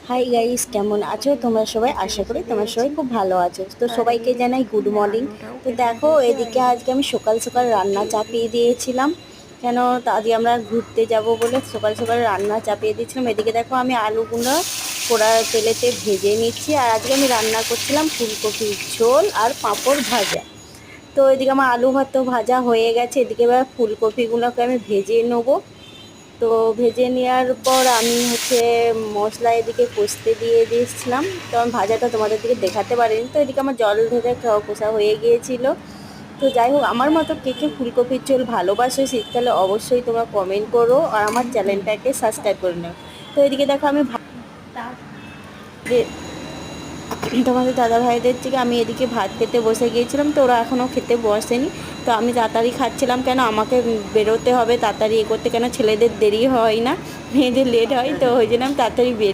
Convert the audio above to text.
Hi guys, কেমন আছো তোমরা সবাই? আশা করি তোমরা সবাই খুব ভালো আছো। তো সবাইকে জানাই গুড মর্নিং। তো দেখো, এদিকে আজকে আমি সকাল সকাল রান্না চাপিয়ে দিয়েছিলাম। কেন, আজকে আমরা ঘুরতে যাব বলে সকাল সকাল রান্না চাপিয়ে দিয়েছিলাম। এদিকে দেখো, আমি আলুগুলো পোড়া তেলেতে ভেজে নিচ্ছি। আর আজকে আমি রান্না করছিলাম ফুলকপির ঝোল আর পাঁপড় ভাজা। তো এদিকে আমার আলু ভাত ভাজা হয়ে গেছে। এদিকে এবার ফুলকপিগুলোকে আমি ভেজে নেবো। তো ভেজে নেওয়ার পর আমি মশলা এদিকে কষতে দিয়ে দিয়েছিলাম। তো আমি ভাজাটা তোমাদের দিকে দেখাতে পারিনি। তো এদিকে আমার জল ধরে কষা হয়ে গিয়েছিল। তো যাই হোক, আমার মতো কে কে ফুলকপির ঝোল ভালোবাসো শীতকালে অবশ্যই তোমরা কমেন্ট করো আর আমার চ্যানেলটাকে সাবস্ক্রাইব করে নাও। তো এদিকে দেখো, আমি তোমাদের দাদা ভাইদের থেকে আমি এদিকে ভাত খেতে বসে গিয়েছিলাম। তো ওরা এখনও খেতে বসেনি। তো আমি তাড়াতাড়ি খাচ্ছিলাম, কেন আমাকে বেরোতে হবে তাড়াতাড়ি করতে, কেন ছেলেদের দেরি হয় না, মেয়েদের লেট হয়। তো ওই জন্য আমি তাড়াতাড়ি